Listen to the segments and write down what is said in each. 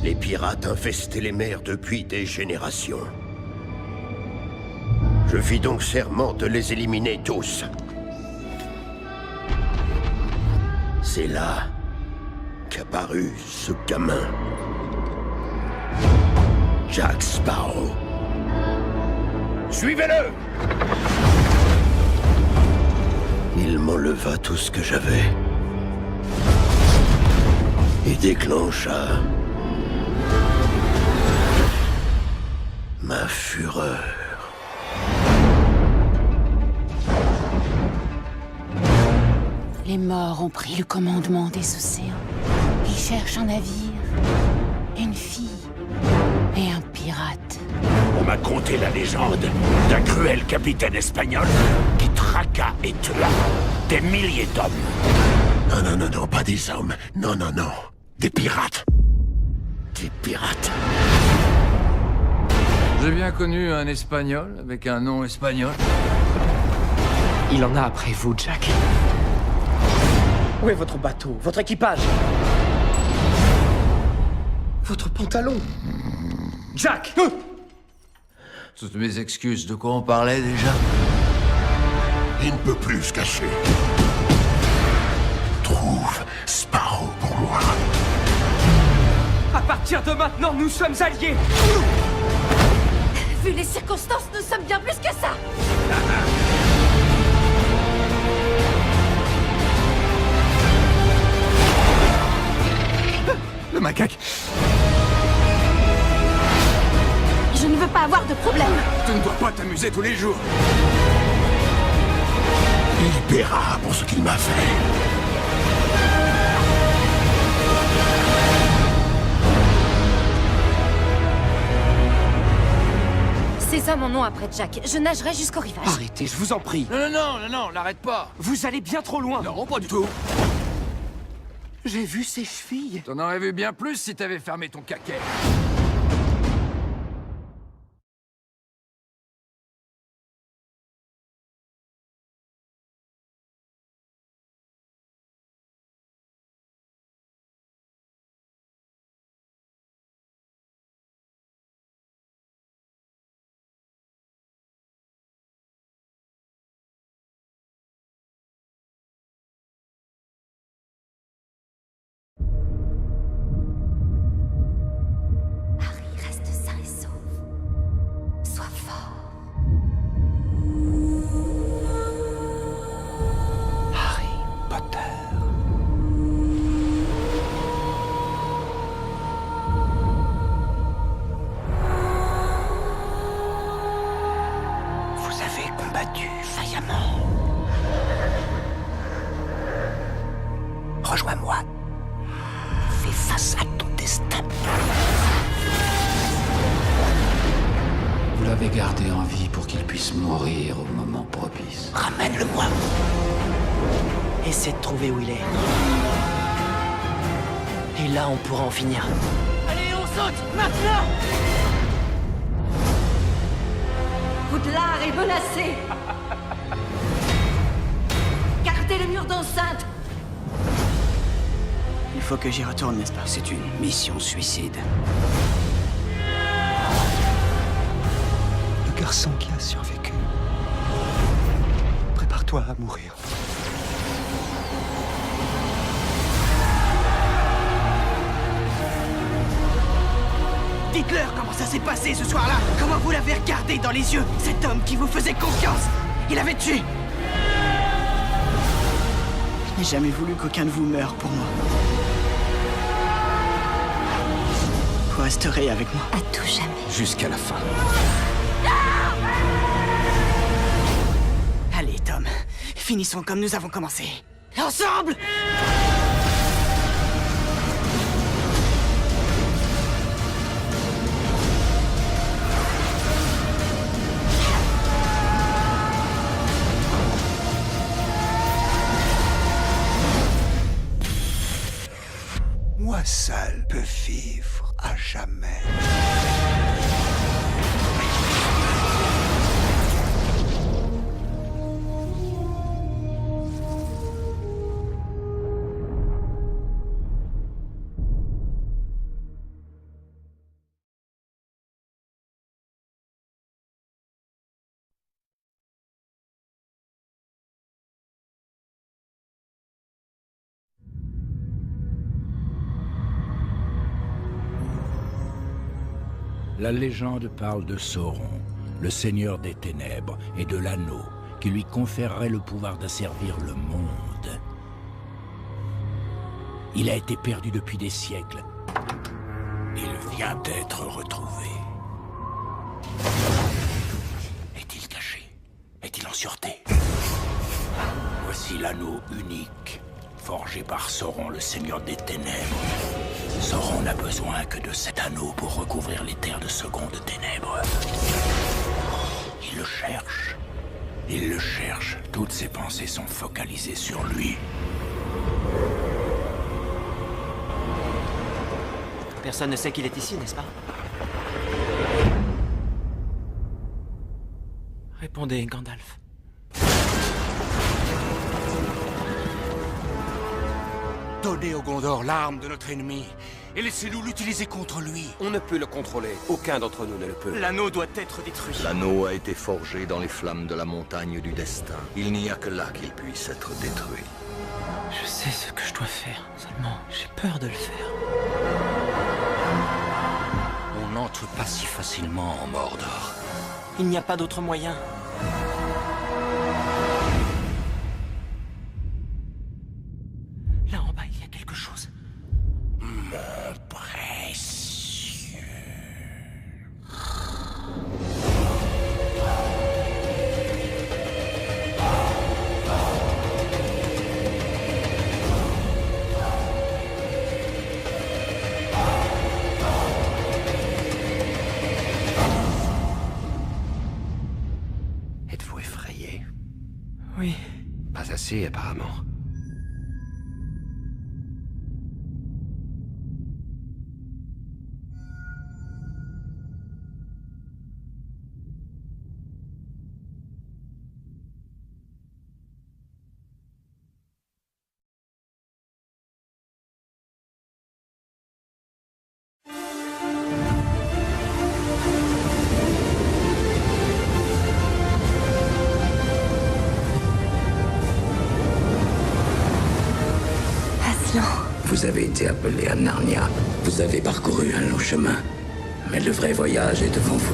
Les pirates infestaient les mers depuis des générations. Je fis donc serment de les éliminer tous. C'est là qu'apparut ce gamin. Jack Sparrow. Suivez-le! Il m'enleva tout ce que j'avais. Et déclencha ma fureur. Les morts ont pris le commandement des océans. Ils cherchent un navire, une fille et un pirate. On m'a conté la légende d'un cruel capitaine espagnol qui traqua et tua des milliers d'hommes. Non, non, non, non, pas des hommes. Non, non, non. Des pirates. Des pirates. J'ai bien connu un Espagnol avec un nom espagnol. Il en a après vous, Jack. Où est votre bateau? Votre équipage? Votre pantalon? Jack! Toutes mes excuses, de quoi on parlait déjà? Il ne peut plus se cacher. Trouve Sparrow pour moi. À partir de maintenant, nous sommes alliés! Vu les circonstances, nous sommes bien plus que ça. Le macaque! Je ne veux pas avoir de problème. Tu ne dois pas t'amuser tous les jours. Il paiera pour ce qu'il m'a fait. Ces hommes en ont après Jack. Je nagerai jusqu'au rivage. Arrêtez, je vous en prie. Non, l'arrête pas. Vous allez bien trop loin. Non, pas du tout. J'ai vu ses chevilles. T'en aurais vu bien plus si t'avais fermé ton caquet. Harry, reste sain et sauf. Sois fort. Harry Potter. Vous avez combattu vaillamment. Rejoins-moi. Fais face à ton destin. Vous l'avez gardé en vie pour qu'il puisse mourir au moment propice. Ramène-le-moi. Essaie de trouver où il est. Et là, on pourra en finir. Allez, on saute maintenant! Poudlard est menacé. Gardez le mur d'enceinte. Il faut que j'y retourne, n'est-ce pas? C'est une mission suicide. Le garçon qui a survécu. Prépare-toi à mourir. Dites-leur comment ça s'est passé ce soir-là. Comment vous l'avez regardé dans les yeux. Cet homme qui vous faisait confiance. Il avait tué. Je n'ai jamais voulu qu'aucun de vous meure pour moi. Vous resterez avec moi. À tout jamais. Jusqu'à la fin. Allez, Tom. Finissons comme nous avons commencé. Ensemble! Moi seul peux vivre à jamais. La légende parle de Sauron, le seigneur des ténèbres, et de l'anneau, qui lui conférerait le pouvoir d'asservir le monde. Il a été perdu depuis des siècles. Il vient d'être retrouvé. Est-il caché? Est-il en sûreté? Voici l'anneau unique, forgé par Sauron, le seigneur des ténèbres. Sauron n'a besoin que de cet anneau pour recouvrir les terres de seconde ténèbres. Il le cherche. Il le cherche. Toutes ses pensées sont focalisées sur lui. Personne ne sait qu'il est ici, n'est-ce pas? Répondez, Gandalf. Donnez au Gondor l'arme de notre ennemi et laissez-nous l'utiliser contre lui. On ne peut le contrôler. Aucun d'entre nous ne le peut. L'anneau doit être détruit. L'anneau a été forgé dans les flammes de la montagne du destin. Il n'y a que là qu'il puisse être détruit. Je sais ce que je dois faire. Seulement, j'ai peur de le faire. On n'entre pas si facilement en Mordor. Il n'y a pas d'autre moyen. Là en bas, il y a quelque chose. Mon précieux. Êtes-vous effrayé? Oui. Pas assez, apparemment. Vous avez été appelé à Narnia. Vous avez parcouru un long chemin. Mais le vrai voyage est devant vous.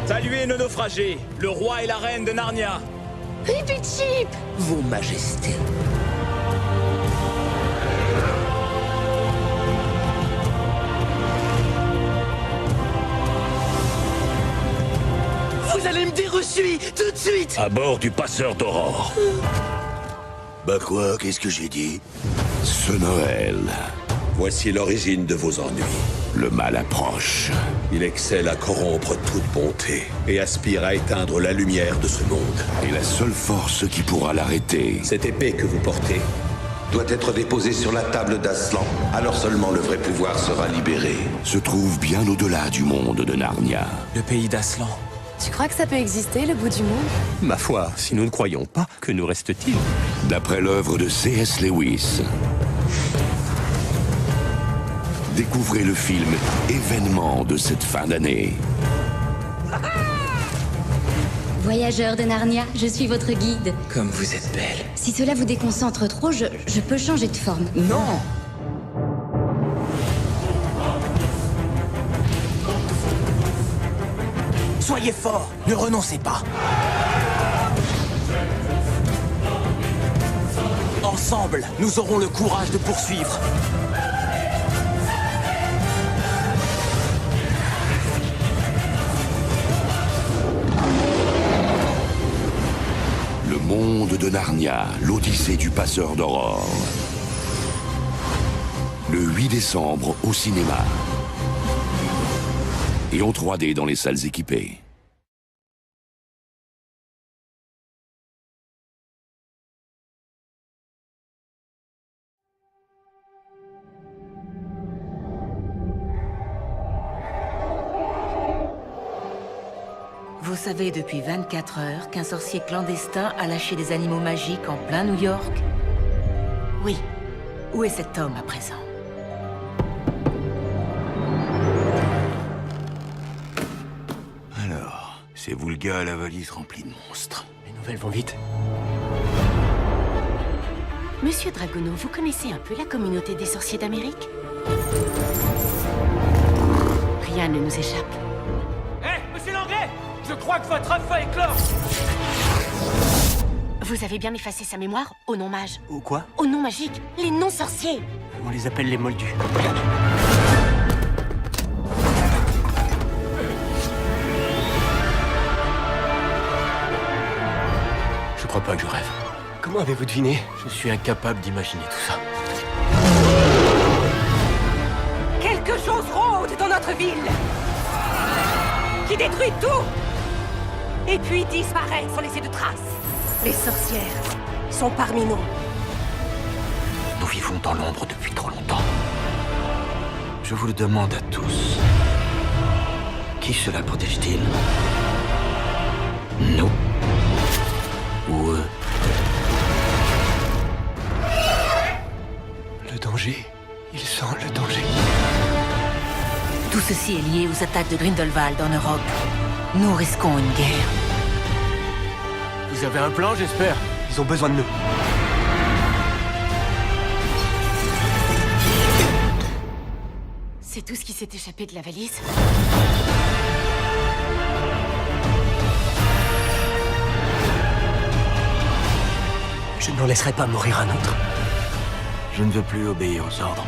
Saluez nos naufragés, le roi et la reine de Narnia. Repeat Sheep. Vos majestés. Vous allez me déreçuer tout de suite. À bord du passeur d'aurore. Bah quoi, qu'est-ce que j'ai dit? Ce Noël, voici l'origine de vos ennuis. Le mal approche. Il excelle à corrompre toute bonté et aspire à éteindre la lumière de ce monde. Et la seule force qui pourra l'arrêter... Cette épée que vous portez doit être déposée sur la table d'Aslan. Alors seulement le vrai pouvoir sera libéré. Se trouve bien au-delà du monde de Narnia. Le pays d'Aslan. Tu crois que ça peut exister, le bout du monde? Ma foi, si nous ne croyons pas, que nous reste-t-il? D'après l'œuvre de C.S. Lewis. Découvrez le film événement de cette fin d'année. Voyageurs de Narnia, je suis votre guide. Comme vous êtes belle. Si cela vous déconcentre trop, je peux changer de forme. Non. Soyez forts, ne renoncez pas. Ensemble, nous aurons le courage de poursuivre. Le monde de Narnia, l'Odyssée du passeur d'aurore. Le 8 décembre au cinéma. Et en 3D dans les salles équipées. Vous savez depuis 24 heures qu'un sorcier clandestin a lâché des animaux magiques en plein New York? Oui. Où est cet homme à présent? Alors, c'est vous le gars à la valise remplie de monstres. Les nouvelles vont vite. Monsieur Dragono, vous connaissez un peu la communauté des sorciers d'Amérique? Rien ne nous échappe. Hé, monsieur l'anglais! Je crois que votre œuf va éclore! Vous avez bien effacé sa mémoire au nom mage. Ou quoi? Au nom magique, les noms sorciers. On les appelle les moldus. Je crois pas que je rêve. Comment avez-vous deviné? Je suis incapable d'imaginer tout ça. Quelque chose rôde dans notre ville, qui détruit tout, et puis disparaît sans laisser de traces. Les sorcières sont parmi nous. Nous vivons dans l'ombre depuis trop longtemps. Je vous le demande à tous. Qui cela protège-t-il? Nous ou eux? Le danger, il sent le danger. Tout ceci est lié aux attaques de Grindelwald en Europe. Nous risquons une guerre. Vous avez un plan, j'espère? Ils ont besoin de nous. C'est tout ce qui s'est échappé de la valise? Je n'en laisserai pas mourir un autre. Je ne veux plus obéir aux ordres.